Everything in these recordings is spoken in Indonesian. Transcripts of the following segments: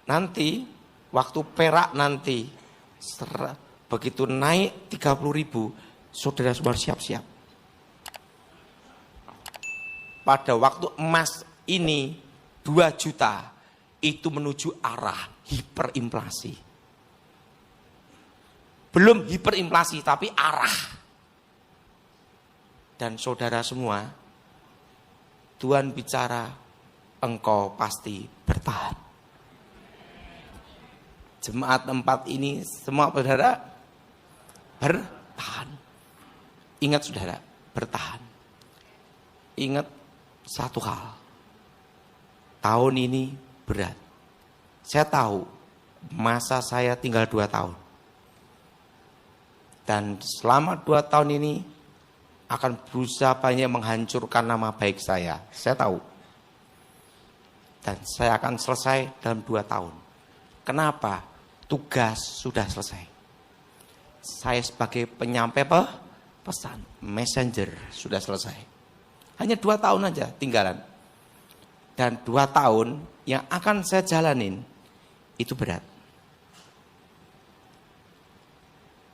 nanti waktu perak nanti begitu naik 30.000, saudara semua siap-siap. Pada waktu emas ini 2 juta itu menuju arah hiperinflasi. Belum hiperinflasi tapi arah. Dan saudara semua, Tuhan bicara, engkau pasti bertahan. Jemaat 4 ini semua saudara bertahan. Ingat saudara, bertahan. Ingat satu hal. Tahun ini berat. Saya tahu masa saya tinggal 2 tahun. Dan selama 2 tahun ini akan berusaha banyak menghancurkan nama baik saya. Saya tahu. Dan saya akan selesai dalam 2 tahun. Kenapa? Tugas sudah selesai. Saya sebagai penyampai pesan, messenger sudah selesai. Hanya 2 tahun aja tinggalan. Dan 2 tahun yang akan saya jalanin itu berat.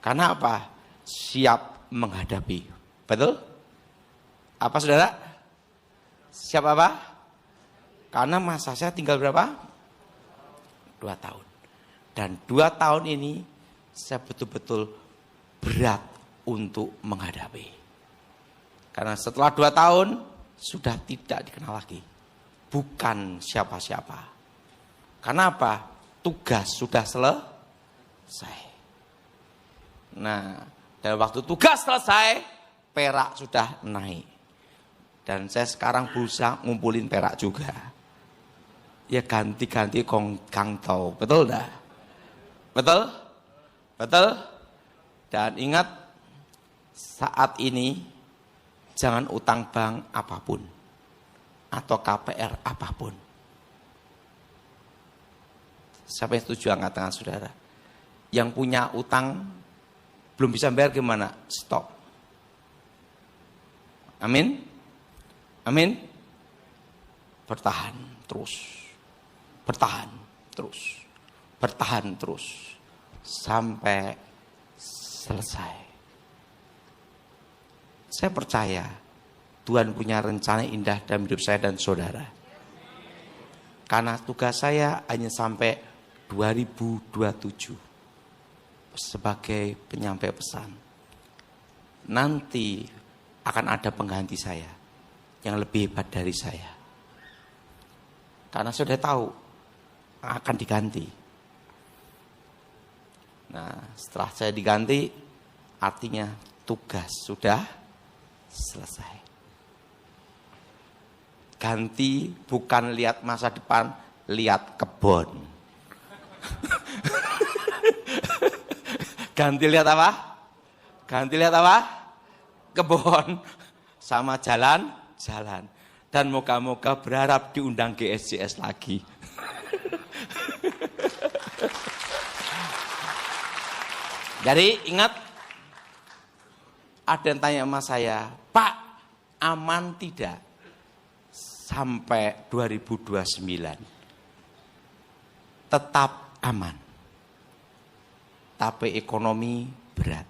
Karena apa? Siap menghadapi. Betul? Apa saudara? Siap apa? Karena masa saya tinggal berapa? 2 tahun. Dan 2 tahun ini saya betul-betul berat untuk menghadapi. Karena setelah 2 tahun sudah tidak dikenal lagi. Bukan siapa-siapa. Karena apa? Tugas sudah selesai. Nah, dan waktu tugas selesai, perak sudah naik. Dan saya sekarang berusaha ngumpulin perak juga. Ya ganti-ganti kangtau, betul dah? Betul? Betul? Dan ingat, saat ini jangan utang bank apapun. Atau KPR apapun. Siapa yang setuju angkat tangan saudara? Yang punya utang belum bisa bayar gimana? Stop. Amin? Amin? Bertahan terus. Bertahan terus. Bertahan terus. Sampai selesai. Saya percaya Tuhan punya rencana indah dalam hidup saya dan saudara. Karena tugas saya hanya sampai 2027 sebagai penyampai pesan. Nanti akan ada pengganti saya yang lebih hebat dari saya. Karena sudah tahu akan diganti. Nah, setelah saya diganti, artinya tugas sudah selesai. Ganti bukan lihat masa depan, lihat kebun. Ganti lihat apa? Ganti lihat apa? Kebun. Sama jalan-jalan. Dan moga-moga berharap diundang GSJS lagi. Jadi ingat, ada yang tanya sama saya, Pak, aman tidak sampai 2029? Tetap aman. Tapi ekonomi berat.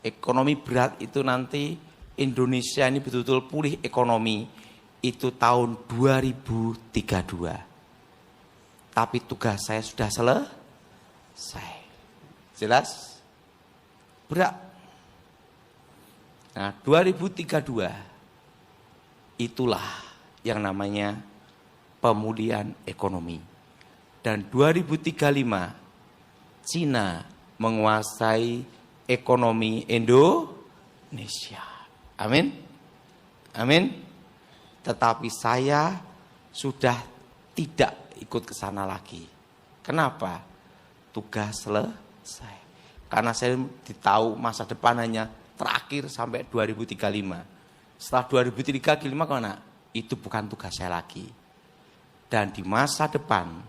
Ekonomi berat itu nanti Indonesia ini betul-betul pulih ekonomi itu tahun 2032. Tapi tugas saya sudah selesai. Jelas? Berat. Nah, 2032 itulah yang namanya pemulihan ekonomi. Dan 2035 Cina menguasai ekonomi Indonesia. Amin. Amin. Tetapi saya sudah tidak ikut ke sana lagi. Kenapa? Tugas selesai. Karena saya tahu masa depan hanya terakhir sampai 2035. Setelah 2035 kemana? Itu bukan tugas saya lagi. Dan di masa depan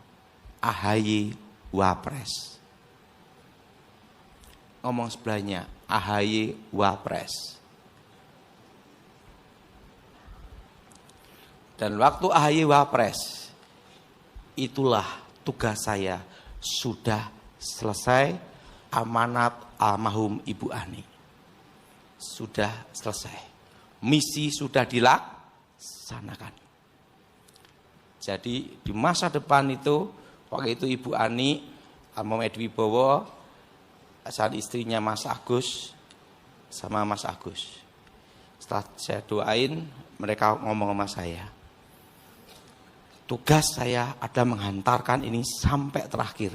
AHY Wapres. Ngomong sebelahnya, AHY Wapres. Dan waktu AHY Wapres, itulah tugas saya sudah selesai, amanat almarhum Ibu Ani sudah selesai, misi sudah dilaksanakan. Jadi di masa depan itu, waktu itu Ibu Ani, almarhum Edi Wibowo, saat istrinya Mas Agus sama Mas Agus, setelah saya doain, mereka ngomong sama saya, tugas saya ada menghantarkan ini sampai terakhir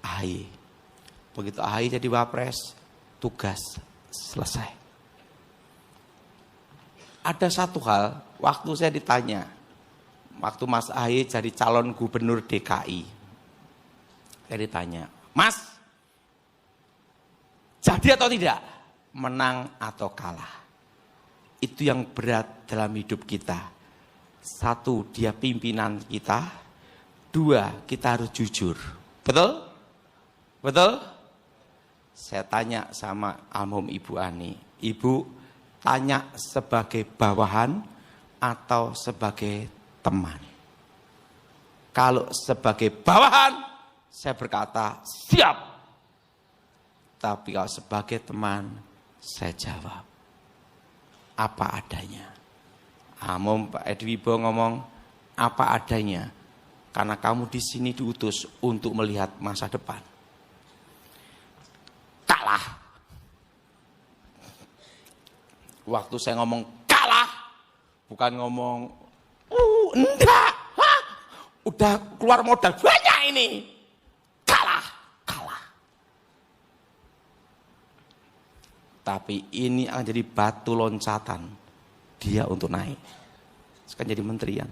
AHY. Begitu AHY jadi wapres, tugas selesai. Ada satu hal, waktu saya ditanya, waktu Mas AHY jadi calon gubernur DKI, saya ditanya, Mas, jadi atau tidak? Menang atau kalah? Itu yang berat dalam hidup kita. Satu, dia pimpinan kita. Dua, kita harus jujur. Betul? Betul? Saya tanya sama almarhum Ibu Ani, Ibu tanya sebagai bawahan atau sebagai teman? Kalau sebagai bawahan, saya berkata siap. Tapi kalau sebagai teman, saya jawab apa adanya. Almarhum Pak Edi Wibowo ngomong apa adanya, karena kamu di sini diutus untuk melihat masa depan. Kalah. Waktu saya ngomong kalah, bukan ngomong enggak, udah keluar modal banyak ini. Kalah. Tapi ini akan jadi batu loncatan dia untuk naik. Sekarang jadi menterian.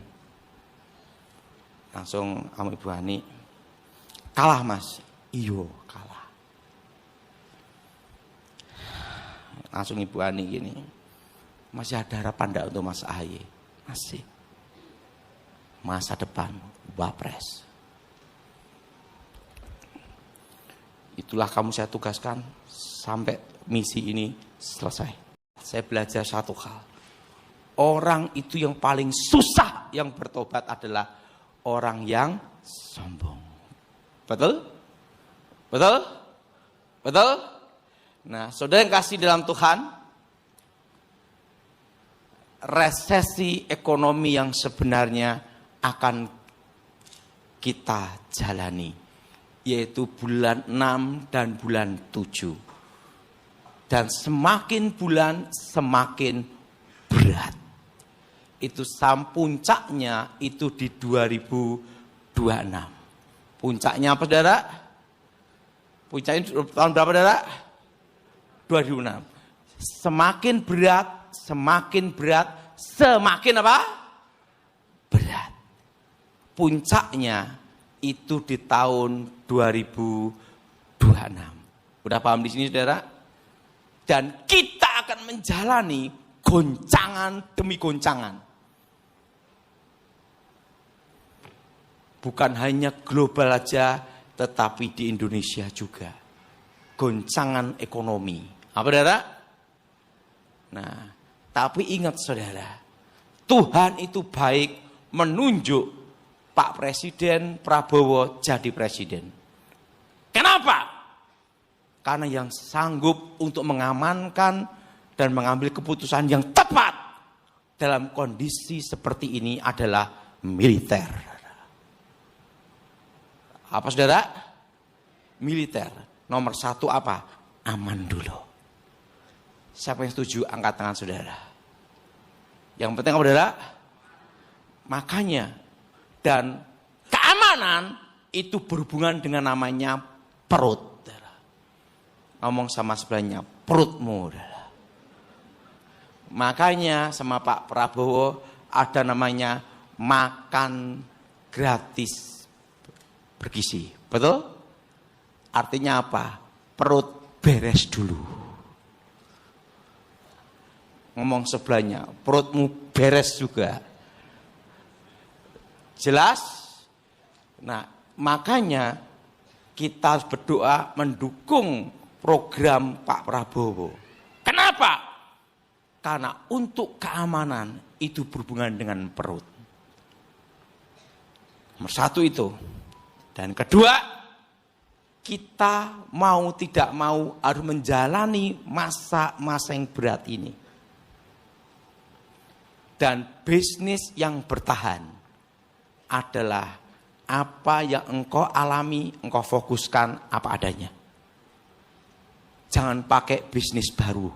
Langsung sama Ibu Ani, kalah Mas. Iyo, kalah. Langsung Ibu Ani gini, masih ada harapan enggak untuk Mas AHY? Masih. Masa depan wapres. Itulah kamu saya tugaskan sampai misi ini selesai. Saya belajar satu hal. Orang itu yang paling susah yang bertobat adalah orang yang sombong. Betul? Betul? Betul? Nah, saudara yang kasih dalam Tuhan, resesi ekonomi yang sebenarnya akan kita jalani, yaitu bulan 6 dan bulan 7. Dan semakin bulan semakin berat. Itu puncaknya itu di 2026. Puncaknya apa saudara? Puncaknya tahun berapa saudara? 2006. Semakin berat, semakin apa? Berat. Puncaknya itu di tahun 2026. Udah paham di sini saudara? Dan kita akan menjalani goncangan demi goncangan. Bukan hanya global aja, tetapi di Indonesia juga. Goncangan ekonomi. Apa saudara? Nah, tapi ingat saudara, Tuhan itu baik menunjuk Pak Presiden Prabowo jadi presiden. Kenapa? Karena yang sanggup untuk mengamankan dan mengambil keputusan yang tepat dalam kondisi seperti ini adalah militer. Apa saudara? Militer. Nomor satu apa? Aman dulu. Siapa yang setuju angkat tangan saudara? Yang penting apa saudara? Makanya dan keamanan itu berhubungan dengan namanya perut. Ngomong sama sebelahnya, perutmu. Makanya sama Pak Prabowo ada namanya makan gratis bergizi. Betul? Artinya apa? Perut beres dulu. Ngomong sebelahnya, perutmu beres juga. Jelas? Nah, makanya kita harus berdoa mendukung program Pak Prabowo. Kenapa? Karena untuk keamanan itu berhubungan dengan perut. Nomor satu itu. Dan kedua, kita mau tidak mau harus menjalani masa-masa yang berat ini. Dan bisnis yang bertahan adalah apa yang engkau alami, engkau fokuskan apa adanya. Jangan pakai bisnis baru,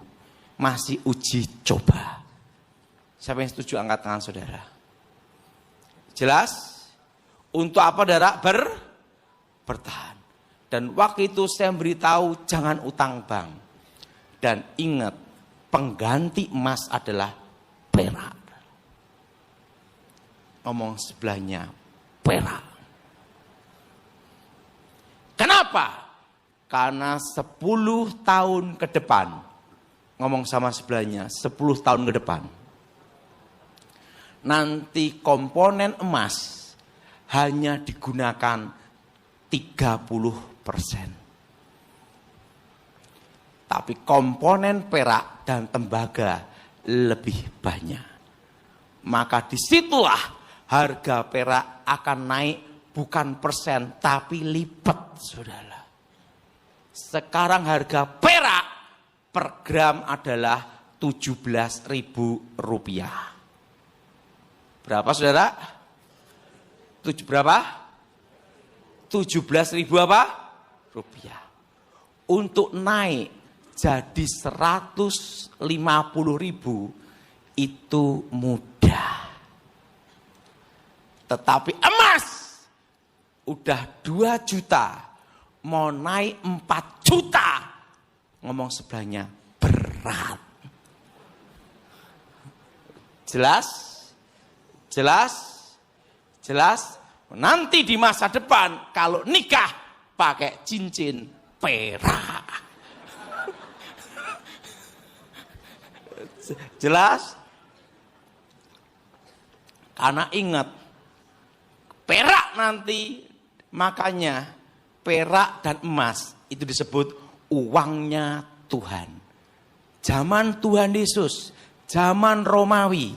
masih uji coba. Siapa yang setuju angkat tangan saudara? Jelas? Untuk apa saudara? Bertahan. Dan waktu itu saya beritahu jangan utang bank. Dan ingat, pengganti emas adalah perak. Ngomong sebelahnya, perak. Kenapa? Karena 10 tahun ke depan, ngomong sama sebelahnya, 10 tahun ke depan, nanti komponen emas hanya digunakan 30%. Tapi komponen perak dan tembaga lebih banyak. Maka disitulah harga perak akan naik bukan persen tapi lipat, saudara. Sekarang harga perak per gram adalah Rp17.000. Berapa saudara? Berapa? 17.000 apa? Rupiah. Untuk naik jadi 150.000 itu mudah. Tetapi emas udah 2 juta, mau naik 4 juta. Ngomong sebelahnya berat. Jelas? Jelas? Jelas? Nanti di masa depan kalau nikah pakai cincin perak. Jelas? Karena ingat, perak nanti, makanya perak dan emas itu disebut uangnya Tuhan. Zaman Tuhan Yesus, zaman Romawi,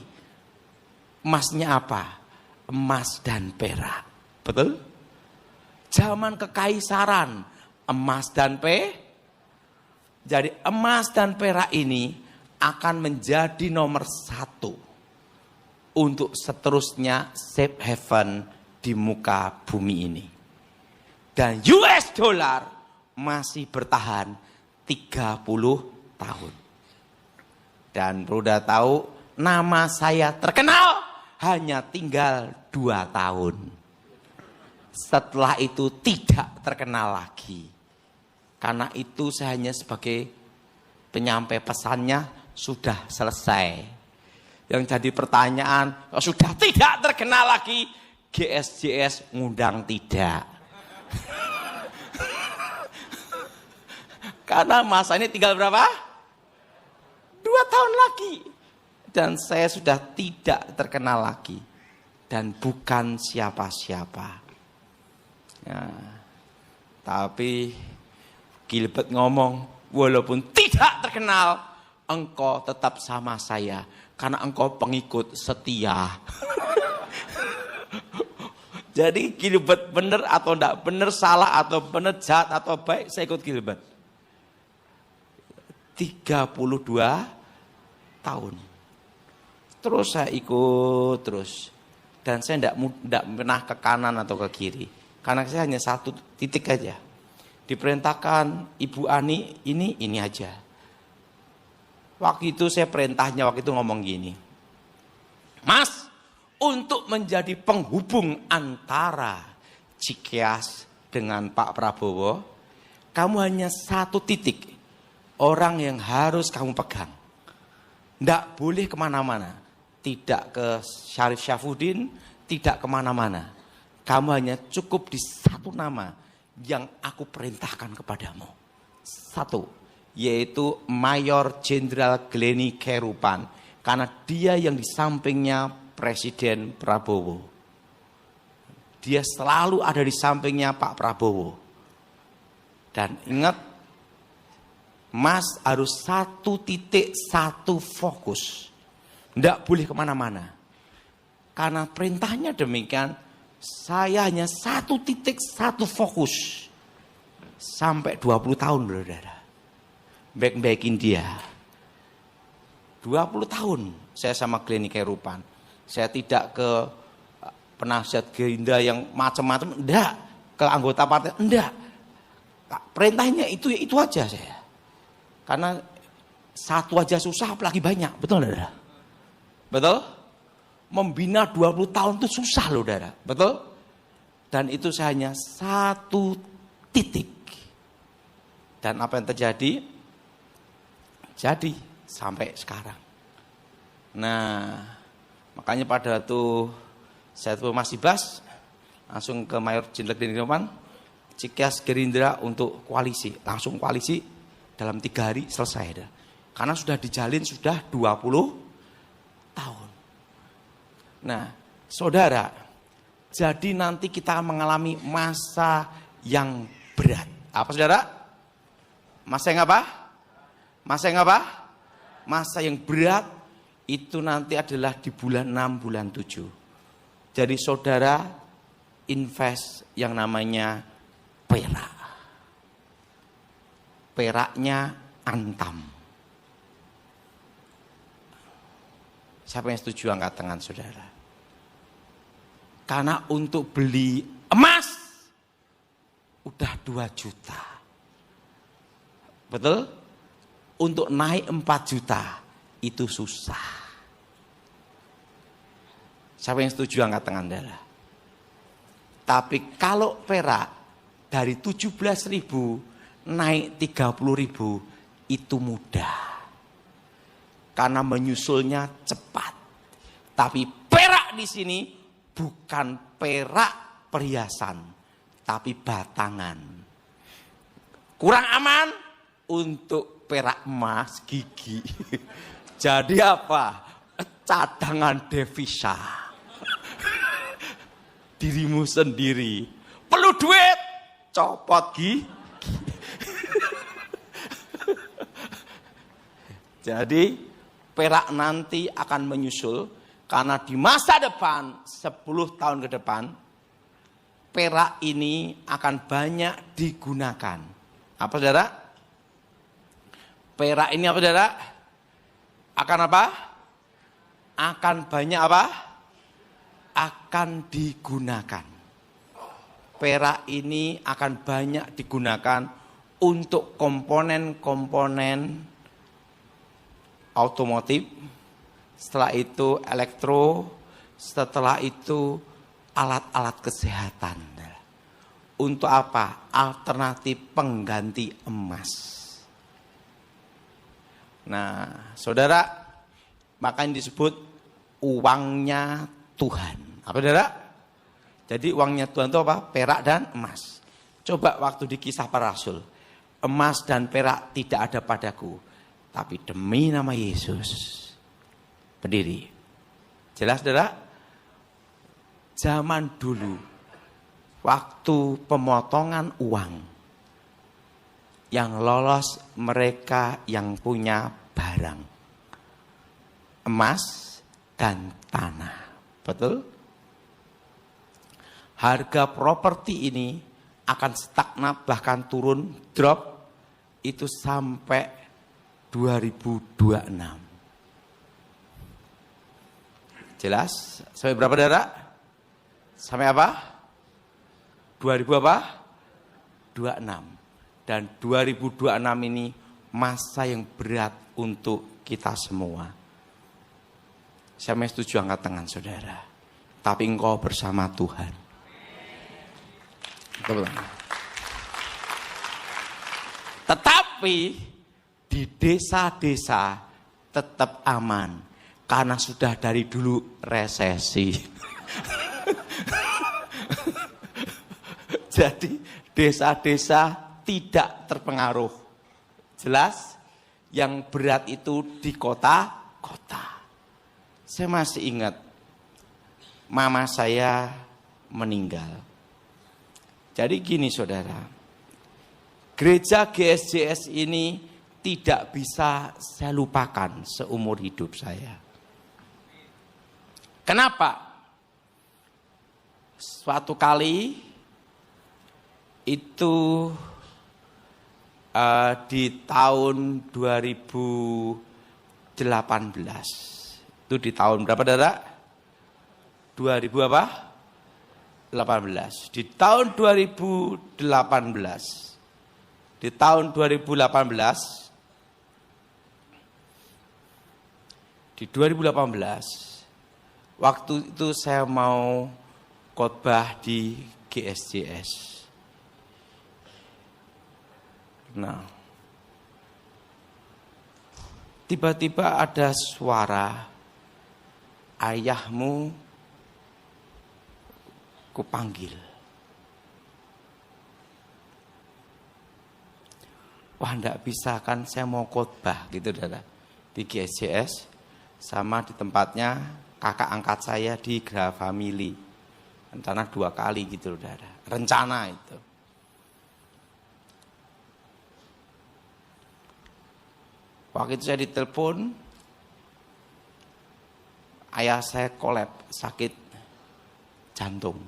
emasnya apa? Emas dan perak. Betul? Zaman kekaisaran, emas dan Jadi emas dan perak ini akan menjadi nomor 1 untuk seterusnya safe haven di muka bumi ini. Dan US dollar masih bertahan 30 tahun. Dan perlu tahu, nama saya terkenal hanya tinggal 2 tahun. Setelah itu tidak terkenal lagi. Karena itu saya hanya sebagai penyampai pesannya sudah selesai. Yang jadi pertanyaan, sudah tidak terkenal lagi, GSJS ngundang tidak. Karena masa ini tinggal berapa? 2 tahun lagi. Dan saya sudah tidak terkenal lagi. Dan bukan siapa-siapa. Ya. Tapi Gilbert ngomong, walaupun tidak terkenal, engkau tetap sama saya. Karena engkau pengikut setia. Jadi Gilbert benar atau enggak benar, salah atau benar, jahat atau baik, saya ikut Gilbert. 32 tahun. Terus saya ikut terus. Dan saya enggak pernah ke kanan atau ke kiri. Karena saya hanya 1 titik aja. Diperintahkan Ibu Ani ini aja. Waktu itu saya perintahnya waktu itu ngomong gini. Mas, untuk menjadi penghubung antara Cikeas dengan Pak Prabowo, kamu hanya 1 titik. Orang yang harus kamu pegang. Nggak boleh kemana-mana. Tidak ke Syarif Syafudin, tidak kemana-mana. Kamu hanya cukup di 1 nama yang aku perintahkan kepadamu. 1, yaitu Mayor Jenderal Gleni Kerupan. Karena dia yang di sampingnya Presiden Prabowo. Dia selalu ada di sampingnya Pak Prabowo. Dan ingat, Mas harus 1 titik, 1 fokus. Tidak boleh kemana-mana. Karena perintahnya demikian, Saya hanya satu titik, satu fokus. Sampai 20 tahun, saudara. Baik-baikin dia. 20 tahun saya sama Glenny Kerupan. Saya tidak ke penasihat Gerindra yang macam-macam, enggak. Ke anggota partai, enggak. Perintahnya itu aja saya. Karena satu aja susah, apalagi banyak. Betul, saudara? Betul? Membina 20 tahun itu susah, loh, saudara. Betul? Dan itu saya hanya satu titik. Dan apa yang terjadi? Jadi sampai sekarang. Nah, makanya pada waktu saya masih Bas, langsung ke Mayor Jenderal Glenny Kerupan, Cikas Gerindra untuk koalisi. Langsung koalisi dalam 3 hari selesai. Karena sudah dijalin sudah 20 tahun. Nah, saudara, jadi nanti kita mengalami masa yang berat. Apa, saudara? Masa yang apa? Masa yang apa? Masa yang berat itu nanti adalah di bulan 6, bulan 7. Jadi saudara invest yang namanya perak. Peraknya Antam. Siapa yang setuju angkat tangan, saudara? Karena untuk beli emas udah 2 juta. Betul? Untuk naik 4 juta itu susah. Siapa yang setuju angkat tangan, saudara? Tapi kalau perak dari 17.000 naik 30.000 itu mudah. Karena menyusulnya cepat. Tapi perak di sini bukan perak perhiasan, tapi batangan. Kurang aman untuk perak emas gigi. Jadi apa? Cadangan devisa. Dirimu sendiri. Perlu duit, copot gigi. Jadi perak nanti akan menyusul karena di masa depan 10 tahun ke depan perak ini akan banyak digunakan. Apa, saudara? Perak ini apa, saudara? Akan apa? Akan banyak apa? Akan digunakan. Perak ini akan banyak digunakan untuk komponen-komponen otomotif, setelah itu elektro, setelah itu alat-alat kesehatan. Untuk apa? Alternatif pengganti emas. Nah, saudara, makanya disebut uangnya Tuhan. Apa, saudara? Jadi uangnya Tuhan itu apa? Perak dan emas. Coba waktu di Kisah Para Rasul, emas dan perak tidak ada padaku, tapi demi nama Yesus berdiri. Jelas, saudara? Zaman dulu, waktu pemotongan uang, yang lolos mereka yang punya barang, emas dan tanah. Betul? Harga properti ini akan stagnan, bahkan turun, drop, itu sampai 2026. Jelas? Sampai berapa, saudara? Sampai apa? 2000 apa? 26. Dan 2026 ini masa yang berat untuk kita semua. Saya setuju angkat tangan, saudara. Tapi engkau bersama Tuhan. Betul. Tetapi di desa-desa tetap aman. Karena sudah dari dulu resesi. Jadi desa-desa tidak terpengaruh. Jelas? Yang berat itu di kota-kota. Saya masih ingat mama saya meninggal. Jadi gini, saudara. Gereja GSJS ini tidak bisa saya lupakan seumur hidup saya. Kenapa? Suatu kali itu di tahun 2018. Itu di tahun berapa, Saudara? 2000 apa? 18. Di tahun 2018. Di tahun 2018. Di 2018. Waktu itu saya mau khotbah di GSJS. Nah, tiba-tiba ada suara, ayahmu kupanggil. Wah, enggak bisa kan, saya mau khotbah gitu, Saudara. Di GSJS sama di tempatnya kakak angkat saya di Graha Family. Rencana 2 kali gitu, Saudara. Rencana itu. Waktu itu saya ditelepon, ayah saya kolap, sakit jantung.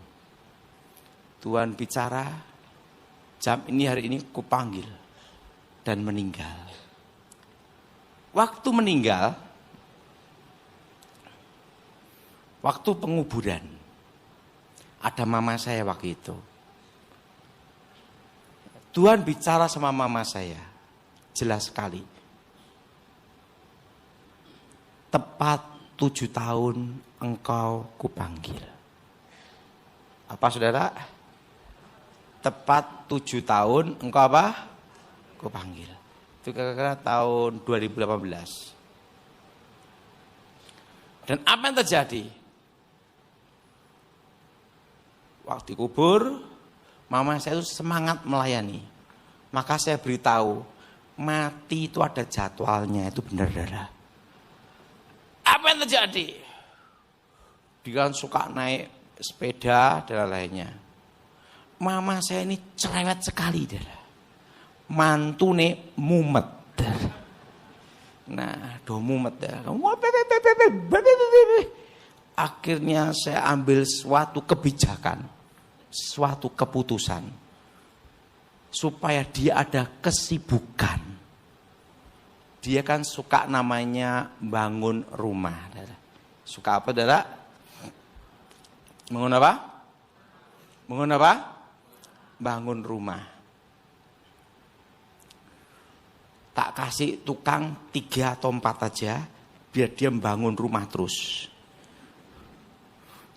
Tuhan bicara, jam ini hari ini kupanggil dan meninggal. Waktu meninggal, waktu penguburan, ada mama saya waktu itu. Tuhan bicara sama mama saya, jelas sekali. Tepat 7 tahun engkau kupanggil. Apa, Saudara? Tepat 7 tahun engkau apa? Kupanggil. Itu kira-kira tahun 2018. Dan apa yang terjadi? Waktu kubur, mama saya itu semangat melayani. Maka saya beritahu, mati itu ada jadwalnya, itu benar, Saudara. Apa yang terjadi? Dia kan suka naik sepeda dan lainnya. Mama saya ini cerewet sekali, Saudara. Mantune mumet. Nah, mumet. Akhirnya saya ambil suatu kebijakan, suatu keputusan, supaya dia ada kesibukan. Dia kan suka namanya bangun rumah. Suka apa, Saudara? Bangun apa? Bangun apa? Bangun rumah. Tak kasih tukang 3 atau 4 aja, biar dia bangun rumah terus.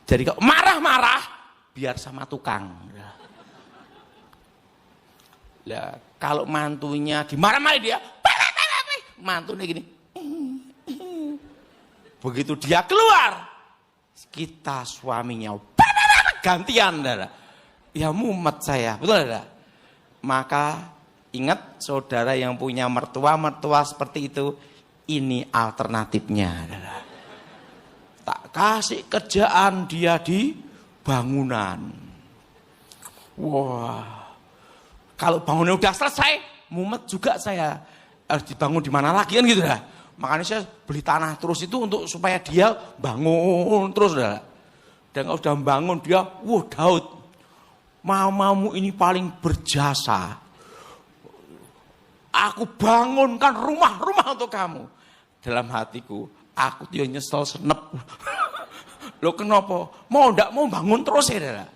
Jadi kalau marah-marah, biar sama tukang. Lah, kalau mantunya dimarah-marah dia, mantunya gini. Begitu dia keluar, kita suaminya gantian, Saudara. Ya mumet saya, betul, Saudara? Maka ingat, saudara yang punya mertua seperti itu, ini alternatifnya, Saudara. Tak kasih kerjaan dia di bangunan. Wah, kalau bangunnya udah selesai, mumet juga saya. Harus dibangun di mana lagi kan gitu, dah. Makanya saya beli tanah terus itu untuk supaya dia bangun terus, dah. Dan kalau sudah bangun dia, wah Daud, mamamu ini paling berjasa. Aku bangunkan rumah-rumah untuk kamu. Dalam hatiku, aku dia nyesel senep. Lo kenapa? Mau ndak mau bangun terus ya, dah.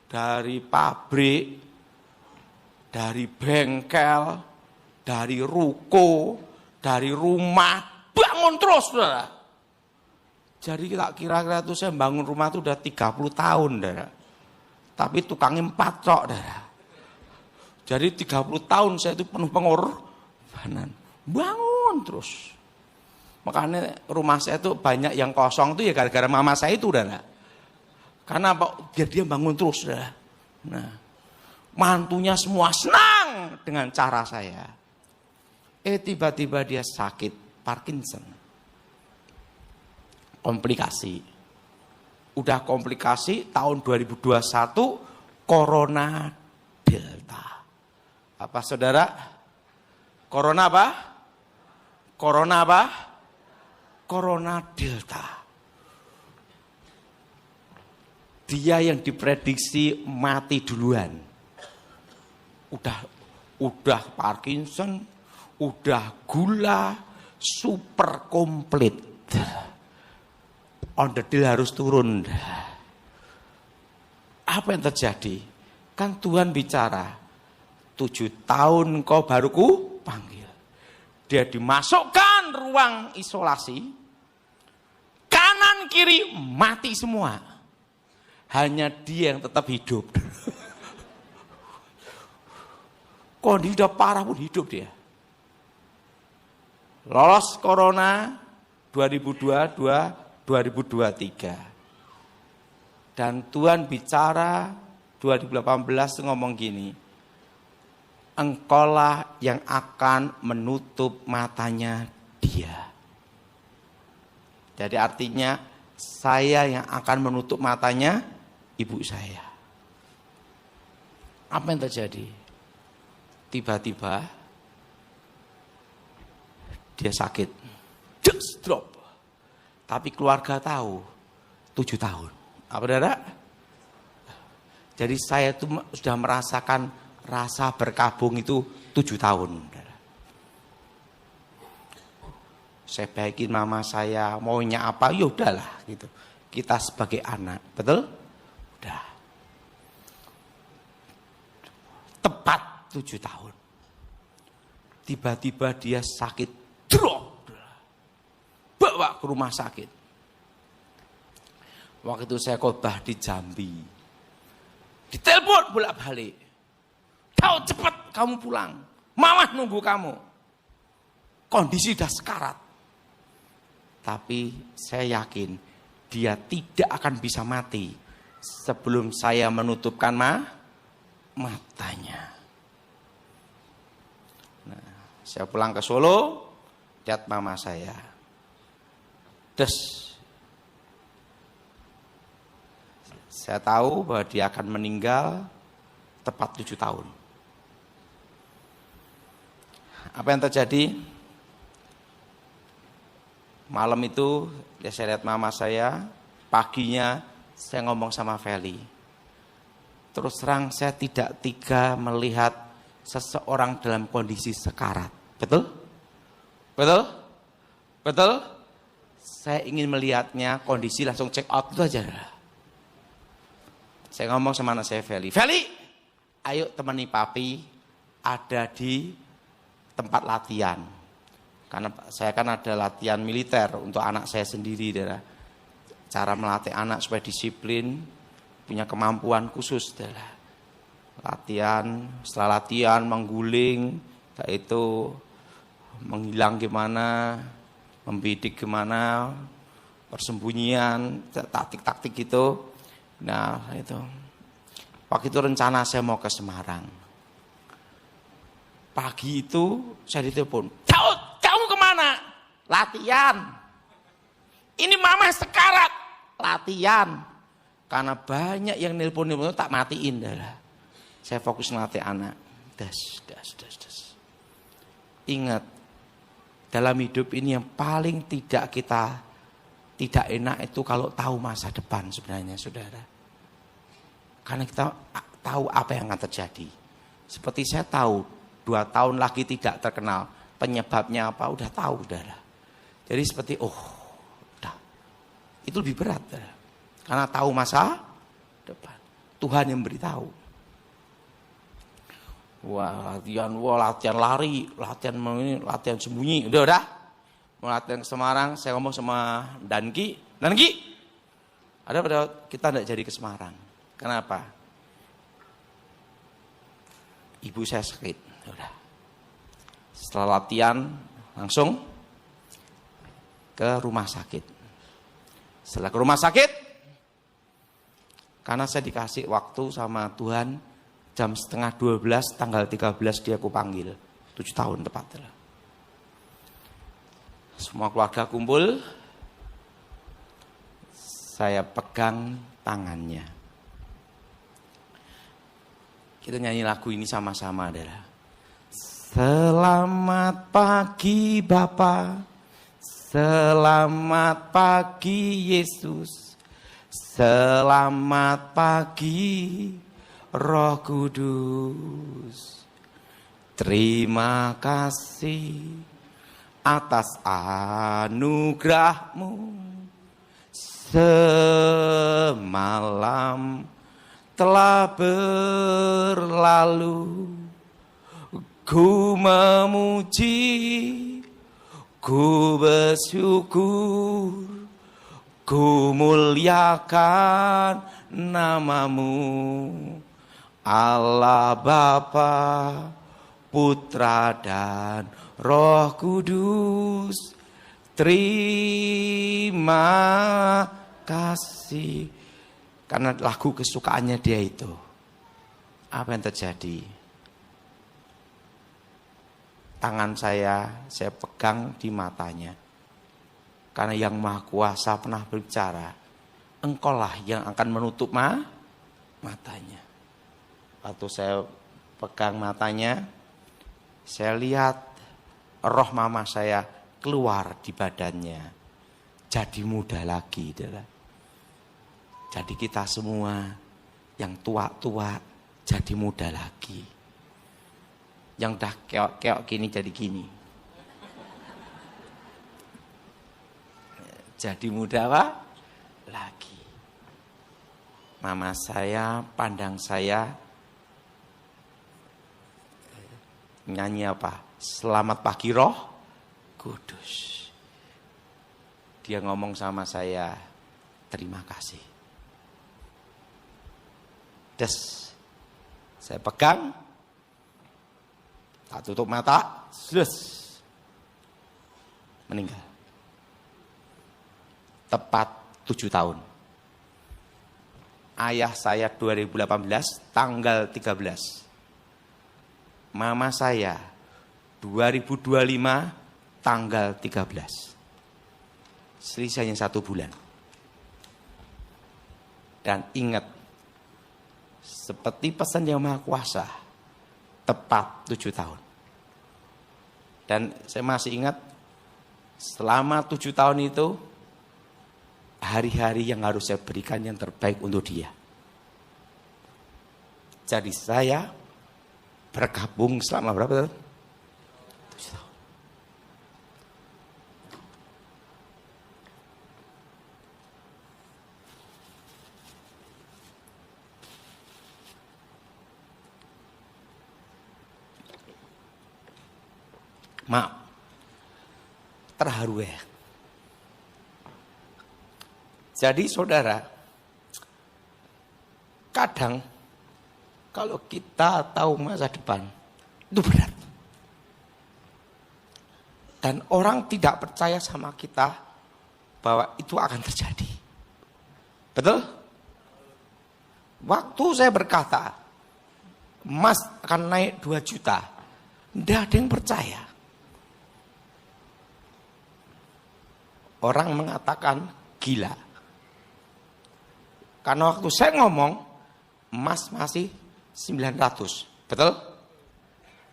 Dari pabrik, dari bengkel, dari ruko, dari rumah, bangun terus, Saudara. Jadi kira-kira itu saya bangun rumah itu udah 30 tahun, Saudara. Tapi tukangnya 4 cok, Saudara. Jadi 30 tahun saya itu penuh pengorbanan. Bangun terus. Makanya rumah saya itu banyak yang kosong itu ya gara-gara mama saya itu, Saudara. Karena apa? Biar dia bangun terus, Saudara. Nah, mantunya semua senang dengan cara saya. Tiba-tiba dia sakit Parkinson. Komplikasi. Udah komplikasi tahun 2021 Corona Delta. Apa, Saudara? Corona apa? Corona apa? Corona Delta. Dia yang diprediksi mati duluan. Udah Parkinson, udah gula, super komplit. Onderdil harus turun. Apa yang terjadi? Kan Tuhan bicara, 7 tahun kau baru ku panggil. Dia dimasukkan ruang isolasi, kanan kiri mati semua. Hanya dia yang tetap hidup. Kondisi udah parah pun hidup dia. Lolos corona 2022-2023. Dan Tuhan bicara 2018 ngomong gini, engkaulah yang akan menutup matanya dia. Jadi artinya saya yang akan menutup matanya ibu saya. Apa yang terjadi? Tiba-tiba dia sakit. Just drop. Tapi keluarga tahu 7 tahun. Apa saudara? Jadi saya itu sudah merasakan rasa berkabung itu 7 tahun. Saya baikin mama saya, maunya apa, ya udahlah gitu. Kita sebagai anak, betul? Udah. Tepat 7 tahun. Tiba-tiba dia sakit, drop. Bawa ke rumah sakit. Waktu itu saya khotbah di Jambi. Ditelepon bolak-balik. Kau cepat kamu pulang. Mama nunggu kamu. Kondisi udah sekarat. Tapi saya yakin dia tidak akan bisa mati sebelum saya menutupkan matanya. Nah, saya pulang ke Solo, lihat mama saya. Saya tahu bahwa dia akan meninggal tepat 7 tahun. Apa yang terjadi? Malam itu ya saya lihat mama saya, paginya saya ngomong sama Feli. Terus terang saya tidak tega melihat seseorang dalam kondisi sekarat. Betul? Betul? Betul? Saya ingin melihatnya kondisi langsung check out itu aja. Saya ngomong sama anak saya Feli. Feli, ayo temani papi ada di tempat latihan. Karena saya kan ada latihan militer untuk anak saya sendiri. Cara melatih anak supaya disiplin, punya kemampuan khusus. Latihan, setelah latihan mengguling, yaitu menghilang gimana, membidik gimana, persembunyian, taktik-taktik gitu. Nah itu, waktu itu rencana saya mau ke Semarang. Pagi itu saya ditelepon, Daud, kamu kemana? Latihan. Ini mama sekarat. Latihan. Karena banyak yang nelpon tak matiin. Saya fokus ngelatih anak. Das. Ingat, dalam hidup ini yang paling tidak enak itu kalau tahu masa depan sebenarnya saudara. Karena kita tahu apa yang akan terjadi. Seperti saya tahu 2 tahun lagi tidak terkenal. Penyebabnya apa? Udah tahu, saudara. Jadi seperti, udah. Itu lebih berat, saudara. Karena tahu masa depan. Tuhan yang beritahu. Latihan lari, latihan sembunyi. Udah. Mau latihan ke Semarang, saya ngomong sama Danki. Ada pada kita tidak jadi ke Semarang. Kenapa? Ibu saya sakit. Udah. Setelah latihan langsung ke rumah sakit. Setelah ke rumah sakit, karena saya dikasih waktu sama Tuhan jam 11:30 tanggal 13 dia aku panggil. 7 tahun tepat. Semua keluarga kumpul. Saya pegang tangannya. Kita nyanyi lagu ini sama-sama, adalah selamat pagi Bapa, selamat pagi Yesus, Selamat pagi Roh Kudus. Terima kasih atas anugerah-Mu. Semalam telah berlalu, ku memuji, ku bersyukur, ku muliakan nama-Mu, Allah Bapa, Putra dan Roh Kudus. Terima kasih. Karena lagu kesukaannya dia itu. Apa yang terjadi? Tangan saya pegang di matanya. Karena yang Maha Kuasa pernah berbicara, Engkaulah yang akan menutup matanya. Waktu saya pegang matanya, saya lihat roh mama saya keluar di badannya. Jadi muda lagi. Jadi kita semua yang tua-tua jadi muda lagi. Yang dah keok-keok gini jadi gini. Jadi muda apa? Lagi. Mama saya, pandang saya, nyanyi apa? Selamat pagi Roh Kudus. Dia ngomong sama saya, terima kasih. Des, saya pegang, tak tutup mata, des, meninggal. Tepat 7 tahun. Ayah saya 2018 tanggal 13. Mama saya 2025 tanggal 13. Selisihnya 1 bulan. Dan ingat, seperti pesan Yang Maha Kuasa, tepat 7 tahun. Dan saya masih ingat, selama 7 tahun itu, hari-hari yang harus saya berikan yang terbaik untuk dia. Jadi saya bergabung selama berapa tahun? 7 tahun. Maaf, terharu ya. Jadi saudara, kadang kalau kita tahu masa depan, itu benar. Dan orang tidak percaya sama kita bahwa itu akan terjadi. Betul? Waktu saya berkata, emas akan naik 2 juta, tidak ada yang percaya. Orang mengatakan gila. Karena waktu saya ngomong, emas masih 900, betul?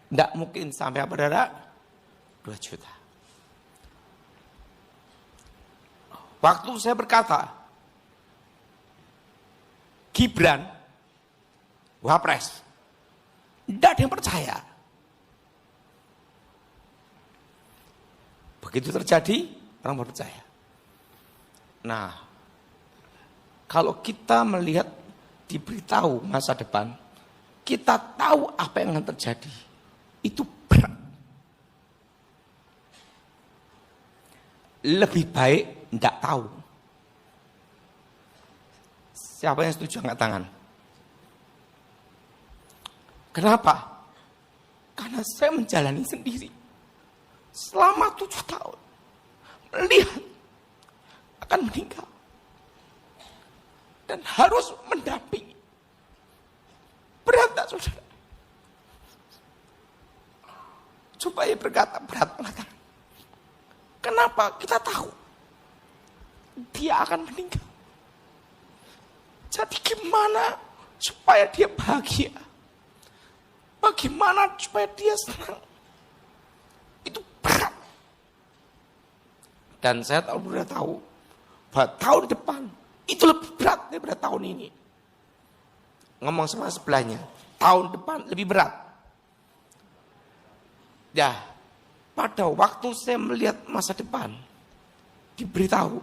Tidak mungkin sampai apa saudara? 2 juta. Waktu saya berkata, Gibran, Wapres, tidak ada yang percaya. Begitu terjadi, orang percaya. Nah, kalau kita melihat, diberitahu masa depan, kita tahu apa yang akan terjadi. Itu berat. Lebih baik tidak tahu. Siapa yang setuju angkat tangan? Kenapa? Karena saya menjalani sendiri. Selama 7 tahun. Melihat akan meninggal. Dan harus mendampingi. Berat tak saudara? Supaya berkata berat mengatakan. Kenapa? Kita tahu. Dia akan meninggal. Jadi gimana supaya dia bahagia? Bagaimana supaya dia senang? Itu berat. Dan saya sudah tahu bahwa tahun depan Itu lebih berat daripada tahun ini. Ngomong sama sebelahnya, tahun depan lebih berat. Ya, pada waktu saya melihat masa depan, diberitahu,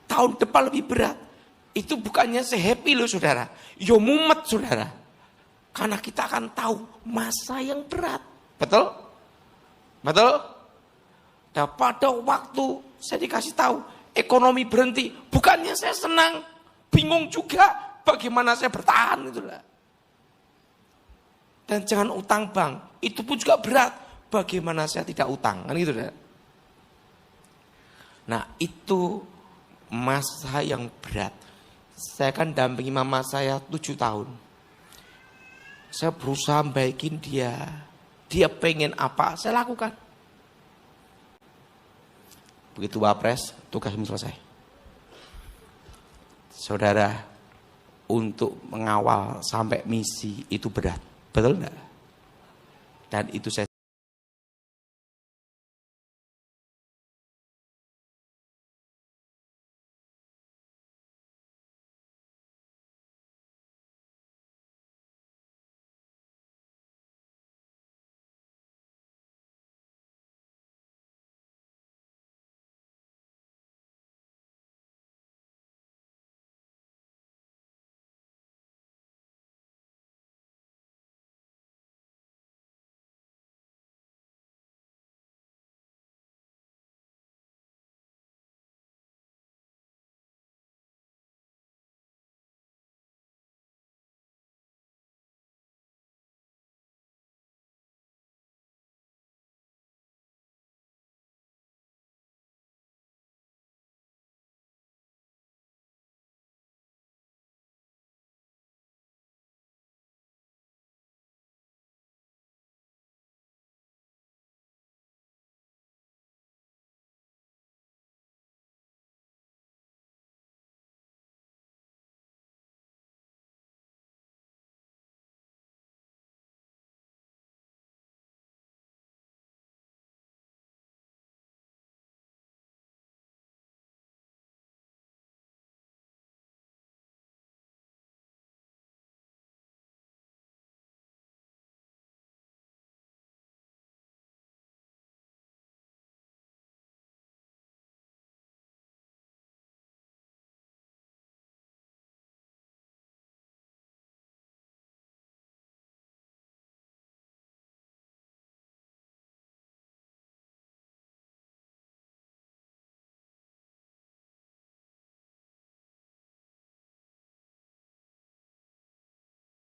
tahun depan lebih berat. Itu bukannya saya happy loh saudara. Yo mumet saudara. Karena kita akan tahu masa yang berat. Betul? Betul? Dan pada waktu saya dikasih tahu, ekonomi berhenti. Bukannya saya senang, bingung juga. Bagaimana saya bertahan itulah. Dan jangan utang bank, itu pun juga berat. Bagaimana saya tidak utang, kan gitu dah. Nah, itu masa yang berat. Saya kan dampingi mama saya 7 tahun. Saya berusaha baikin dia. Dia pengen apa, saya lakukan. Begitu wapres, tugasmu selesai. Saudara, untuk mengawal sampai misi itu berat. Betul enggak? Dan itu saya